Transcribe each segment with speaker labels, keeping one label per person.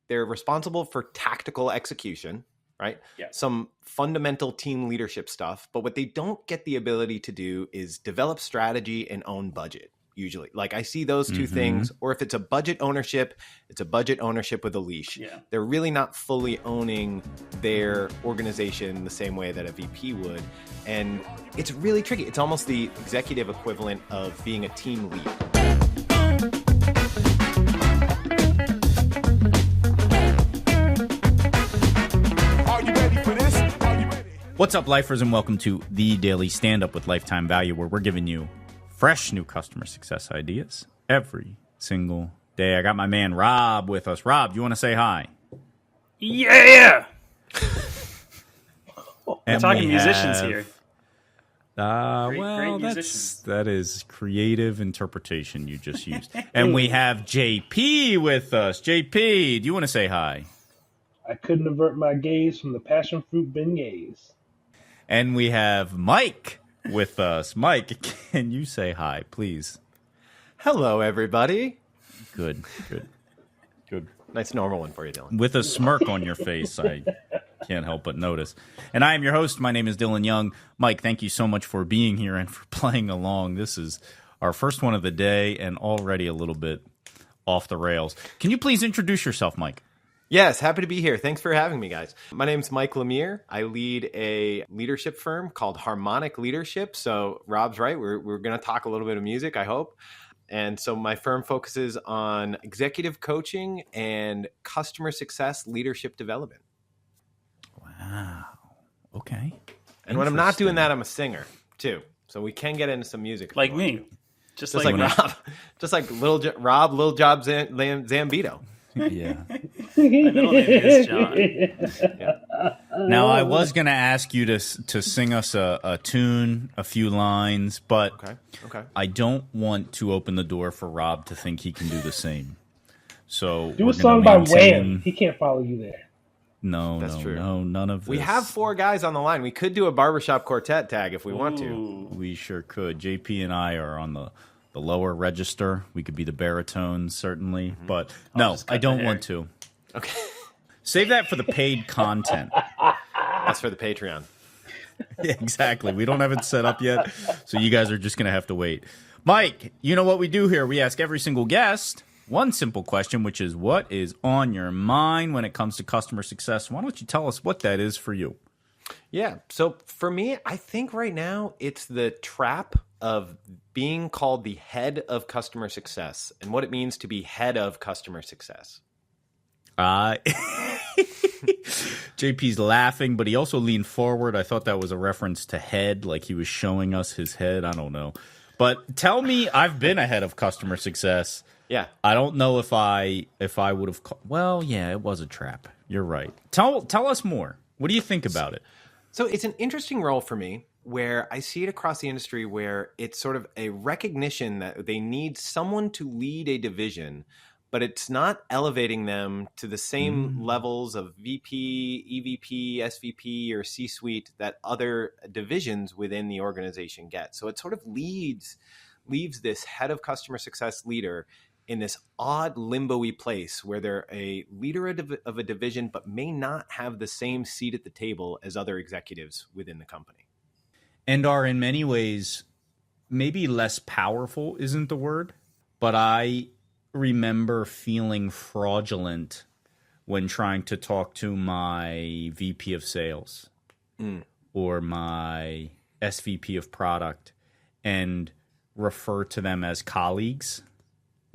Speaker 1: they're responsible for tactical execution, right?
Speaker 2: Yeah.
Speaker 1: Some fundamental team leadership stuff. But what they don't get the ability to do is develop strategy and own budget. Usually, like I see those two things, or if it's a budget ownership, it's a budget ownership with a leash.
Speaker 2: Yeah.
Speaker 1: They're really not fully owning their organization the same way that a VP would. And it's really tricky. It's almost the executive equivalent of being a team lead.
Speaker 3: What's up, lifers, and welcome to the Daily Stand-Up with Lifetime Value, where we're giving you fresh new customer success ideas every single day. I got my man Rob with us. Rob, you want to say hi?
Speaker 2: Yeah! We're
Speaker 3: And
Speaker 2: talking
Speaker 3: we
Speaker 2: musicians
Speaker 3: have-
Speaker 2: here.
Speaker 3: Well,
Speaker 2: great musicians.
Speaker 3: that is creative interpretation you just used. And we have JP with us. JP, do you want to say hi?
Speaker 4: I couldn't avert my gaze from the passion fruit beignets.
Speaker 3: And we have Mike with us. Mike, can you say hi, please?
Speaker 1: Hello, everybody.
Speaker 3: Good.
Speaker 1: Nice normal one for you, Dylan.
Speaker 3: With a smirk on your face, I can't help but notice. And I am your host. My name is Dylan Young. Mike, thank you so much for being here and for playing along. This is our first one of the day and already a little bit off the rails. Can you please introduce yourself, Mike?
Speaker 1: Yes, happy to be here. Thanks for having me, guys. My name's Mike Lemire. I lead a leadership firm called Harmonic Leadership. So Rob's right. We're going to talk a little bit of music, I hope. And so my firm focuses on executive coaching and customer success leadership development.
Speaker 3: Wow. Okay.
Speaker 1: And when I'm not doing that, I'm a singer too. So we can get into some music.
Speaker 2: Like me.
Speaker 1: Just like Rob. Just like Rob, Lil Job Zambito.
Speaker 3: Yeah.
Speaker 2: My middle name is John.
Speaker 3: Now, I was going to ask you to sing us a tune, a few lines, but
Speaker 1: Okay.
Speaker 3: I don't want to open the door for Rob to think he can do the same. So
Speaker 4: Do
Speaker 3: we're
Speaker 4: a song
Speaker 3: gonna
Speaker 4: by
Speaker 3: maintain-
Speaker 4: Wham. He can't follow you there.
Speaker 3: No,
Speaker 1: That's true.
Speaker 3: no, none of this.
Speaker 1: We have 4 guys on the line. We could do a barbershop quartet tag if we want to.
Speaker 2: Ooh.
Speaker 3: We sure could. JP and I are on the lower register. We could be the baritones, certainly. But no,
Speaker 2: just cut
Speaker 3: I don't
Speaker 2: the hair.
Speaker 3: want to.
Speaker 1: Okay.
Speaker 3: Save that for the paid content.
Speaker 1: That's for the Patreon.
Speaker 3: Yeah, exactly. We don't have it set up yet, so you guys are just going to have to wait. Mike, you know what we do here? We ask every single guest one simple question, which is, what is on your mind when it comes to customer success? Why don't you tell us what that is for you?
Speaker 1: Yeah. So for me, I think right now it's the trap of being called the head of customer success and what it means to be head of customer success.
Speaker 3: JP's laughing, but he also leaned forward. I thought that was a reference to head, like he was showing us his head. I don't know. But tell me, I've been a head of customer success.
Speaker 1: Yeah.
Speaker 3: I don't know if I would have. Well, yeah, it was a trap. You're right. Tell us more. What do you think about it?
Speaker 1: So it's an interesting role for me where I see it across the industry where it's sort of a recognition that they need someone to lead a division, but it's not elevating them to the same levels of VP, EVP, SVP, or C-suite that other divisions within the organization get. So it sort of leaves this head of customer success leader in this odd limbo-y place where they're a leader of a division, but may not have the same seat at the table as other executives within the company.
Speaker 3: And are in many ways maybe less powerful isn't the word, but I remember feeling fraudulent when trying to talk to my VP of sales or my SVP of product and refer to them as colleagues.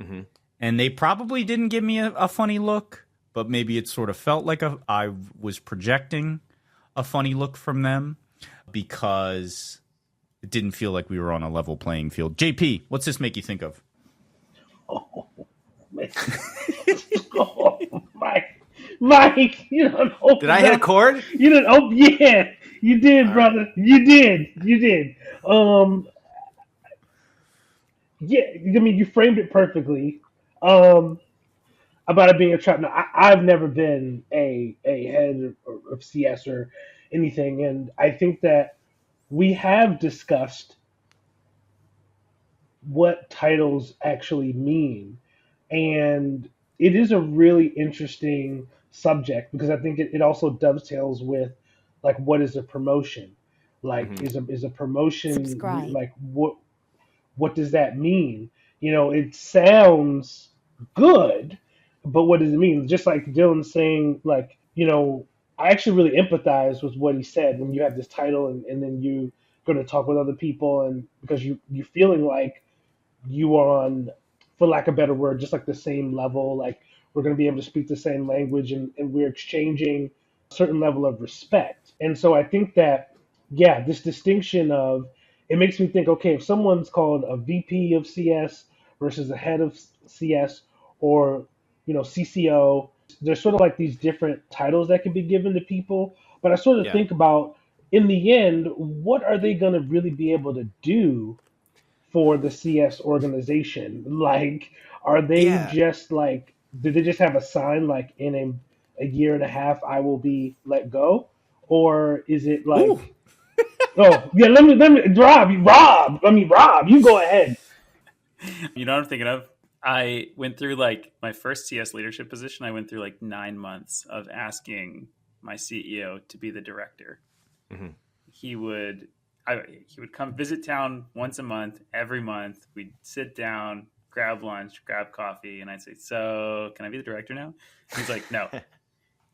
Speaker 3: Mm-hmm. And they probably didn't give me a funny look, but maybe it sort of felt like I was projecting a funny look from them because it didn't feel like we were on a level playing field. JP, what's this make you think of?
Speaker 4: Oh, man. Oh, Mike, you don't open
Speaker 1: Did I hit a chord?
Speaker 4: You didn't open. Yeah, you did, brother. You did. Yeah, I mean, you framed it perfectly. About it being a trap. Now, I've never been a head of CS or anything, and I think that we have discussed what titles actually mean, and it is a really interesting subject because I think it also dovetails with like what is a promotion, like
Speaker 1: Hmm.
Speaker 4: is a promotion
Speaker 5: Subscribe.
Speaker 4: like what does that mean? You know, it sounds good, but what does it mean? Just like Dylan saying, like, you know, I actually really empathize with what he said when you have this title and then you go to talk with other people and because you're feeling like you are on, for lack of a better word, just like the same level, like we're going to be able to speak the same language and we're exchanging a certain level of respect. And so I think that, yeah, this distinction of, it makes me think, okay, if someone's called a VP of CS versus a head of CS or, you know, CCO, there's sort of like these different titles that can be given to people. But I sort of
Speaker 1: Yeah.
Speaker 4: think about, in the end, what are they going to really be able to do for the CS organization? Like, are they
Speaker 1: Yeah.
Speaker 4: just like, do they just have a sign like in a year and a half I will be let go, or is it
Speaker 3: Ooh,
Speaker 4: like, oh yeah, let me Rob, you go ahead.
Speaker 2: You know what I'm thinking of? I went through like my first CS leadership position. I went through like 9 months of asking my CEO to be the director.
Speaker 1: Hmm.
Speaker 2: He would, he would come visit town once a month. Every month, we'd sit down, grab lunch, grab coffee, and I'd say, "So, can I be the director now?" He's like, "No,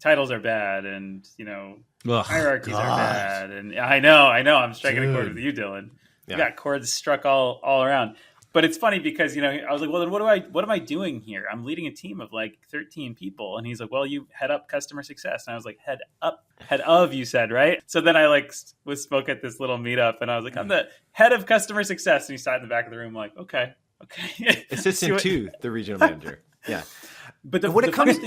Speaker 2: titles are bad, and you know,
Speaker 3: ugh,
Speaker 2: hierarchies are
Speaker 3: God.
Speaker 2: bad." And I know, I'm striking a chord
Speaker 3: Dude.
Speaker 2: with you, Dylan. We
Speaker 1: Yeah.
Speaker 2: got chords struck all around. But it's funny because, you know, I was like, well, then what am I doing here? I'm leading a team of like 13 people. And he's like, well, you head up customer success. And I was like, head of, you said, right? So then I like spoke at this little meetup and I was like, I'm the head of customer success. And he sat in the back of the room like, okay.
Speaker 1: Assistant to the regional manager. Yeah.
Speaker 2: But
Speaker 1: When it comes
Speaker 2: funny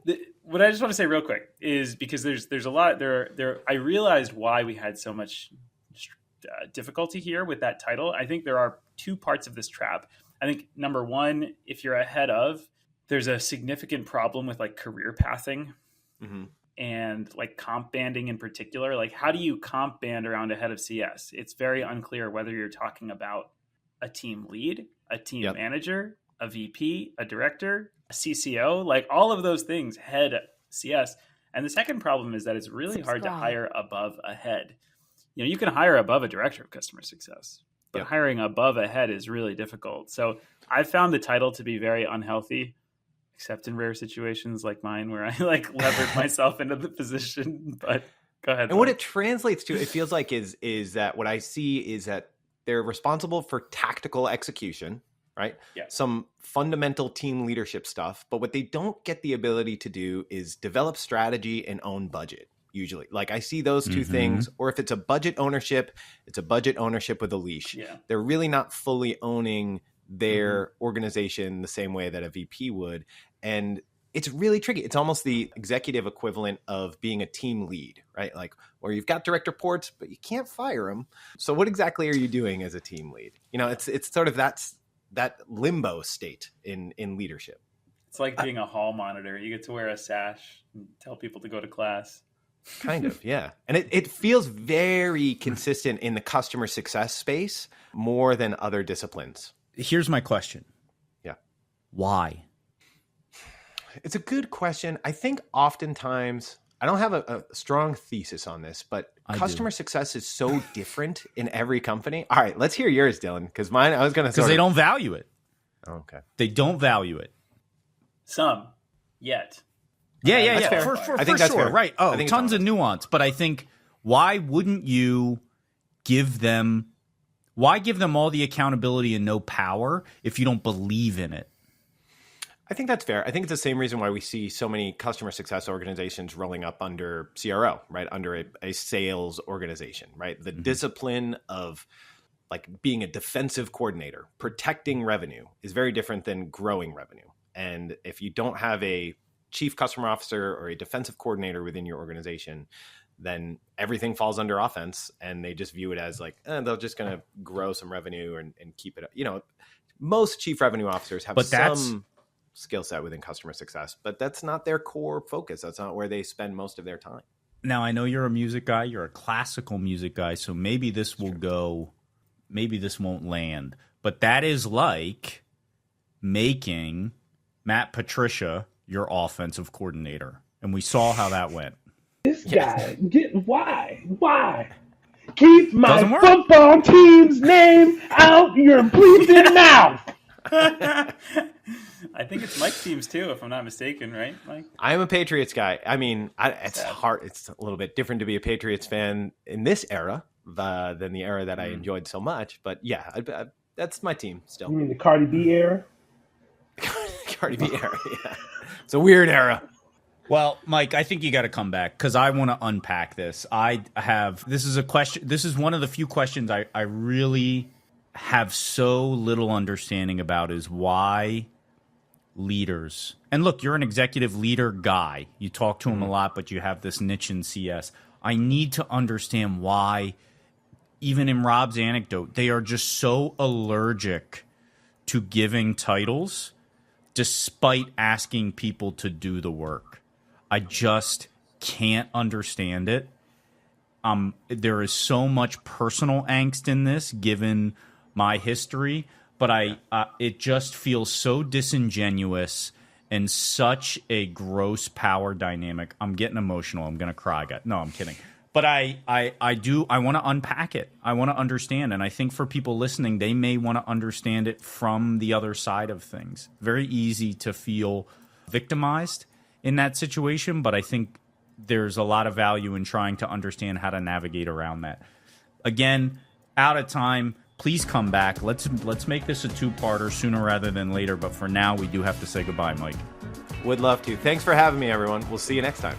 Speaker 2: thing, what I just want to say real quick is because there's a lot there. I realized why we had so much difficulty here with that title. I think there are two parts of this trap. I think number one, if you're ahead of, there's a significant problem with like career pathing
Speaker 1: Hmm.
Speaker 2: and like comp banding in particular. Like, how do you comp band around a head of CS? It's very unclear whether you're talking about a team lead, a team
Speaker 1: Yep.
Speaker 2: manager, a VP, a director, a CCO, like all of those things, head CS. And the second problem is that it's really hard to
Speaker 5: Subscribe.
Speaker 2: hire above a head. You know, you can hire above a director of customer success, but
Speaker 1: Yep.
Speaker 2: hiring above a head is really difficult. So I found the title to be very unhealthy, except in rare situations like mine where I like levered myself into the position. But go ahead.
Speaker 1: And what
Speaker 2: Phil.
Speaker 1: it translates to, it feels like is that what I see is that they're responsible for tactical execution, right?
Speaker 2: Yeah.
Speaker 1: Some fundamental team leadership stuff, but what they don't get the ability to do is develop strategy and own budget. Usually, like I see those two
Speaker 3: Mhm.
Speaker 1: things, or if it's a budget ownership, it's a budget ownership with a leash.
Speaker 2: Yeah.
Speaker 1: They're really not fully owning their organization the same way that a VP would. And it's really tricky. It's almost the executive equivalent of being a team lead, right? Like, where you've got direct reports, but you can't fire them. So what exactly are you doing as a team lead? You know, it's sort of that limbo state in leadership.
Speaker 2: It's like being a hall monitor. You get to wear a sash and tell people to go to class.
Speaker 1: Kind of, yeah. And it feels very consistent in the customer success space more than other disciplines.
Speaker 3: Here's my question.
Speaker 1: Yeah.
Speaker 3: Why?
Speaker 1: It's a good question. I think oftentimes, I don't have a strong thesis on this, but
Speaker 3: I
Speaker 1: customer
Speaker 3: do.
Speaker 1: success is so different in every company. All right, let's hear yours, Dylan, because mine, I was going to
Speaker 3: Because they don't value it.
Speaker 1: Oh, okay.
Speaker 3: They don't value it.
Speaker 2: Some, yet.
Speaker 3: Yeah.
Speaker 1: That's fair.
Speaker 3: For
Speaker 1: I think that's
Speaker 3: sure.
Speaker 1: fair.
Speaker 3: Right.
Speaker 1: I
Speaker 3: Oh,
Speaker 1: think it's
Speaker 3: tons of
Speaker 1: honest.
Speaker 3: nuance. But I think why wouldn't you give them all the accountability and no power if you don't believe in it?
Speaker 1: I think that's fair. I think it's the same reason why we see so many customer success organizations rolling up under CRO, right? Under a sales organization, right? The discipline of like being a defensive coordinator, protecting revenue is very different than growing revenue. And if you don't have a chief customer officer or a defensive coordinator within your organization, then everything falls under offense and they just view it as like, they're just going to grow some revenue and keep it up. You know, most chief revenue officers have some skill set within customer success, but that's not their core focus. That's not where they spend most of their time.
Speaker 3: Now, I know you're a music guy. You're a classical music guy. So maybe this will go, maybe this won't land. But that is like making Matt Patricia your offensive coordinator. And we saw how that went.
Speaker 4: This guy, why? Keep my
Speaker 3: Doesn't work.
Speaker 4: football team's name out your bleeping mouth.
Speaker 2: I think it's Mike's teams too, if I'm not mistaken, right, Mike?
Speaker 1: I'm a Patriots guy. I mean, it's hard. It's a little bit different to be a Patriots fan in this era than the era that I enjoyed so much. But yeah, that's my team still.
Speaker 4: You mean the Cardi B era?
Speaker 1: Cardi B era, yeah. It's a weird era.
Speaker 3: Well, Mike, I think you got to come back because I want to unpack this. This is a question. This is one of the few questions I really have so little understanding about is why leaders, and look, you're an executive leader guy. You talk to him a lot, but you have this niche in CS. I need to understand why, even in Rob's anecdote, they are just so allergic to giving titles despite asking people to do the work. I just can't understand it. There is so much personal angst in this, given my history, but it just feels so disingenuous and such a gross power dynamic. I'm getting emotional. I'm gonna cry. No, I'm kidding. But I want to unpack it. I want to understand, and I think for people listening, they may want to understand it from the other side of things. Very easy to feel victimized in that situation, but I think there's a lot of value in trying to understand how to navigate around that. Again, out of time. Please come back. Let's make this a two-parter sooner rather than later. But for now, we do have to say goodbye, Mike.
Speaker 1: Would love to. Thanks for having me, everyone. We'll see you next time.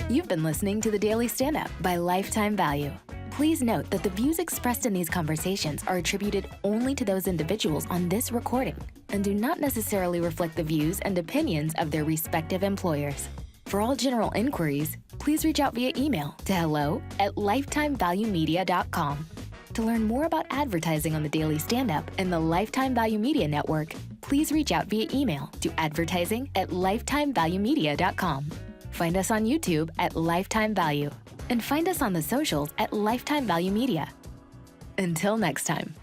Speaker 5: You've been listening to The Daily Stand-Up by Lifetime Value. Please note that the views expressed in these conversations are attributed only to those individuals on this recording and do not necessarily reflect the views and opinions of their respective employers. For all general inquiries, please reach out via email to hello@lifetimevaluemedia.com. To learn more about advertising on The Daily Stand-Up and the Lifetime Value Media Network, please reach out via email to advertising@lifetimevaluemedia.com. Find us on YouTube at Lifetime Value and find us on the socials at Lifetime Value Media. Until next time.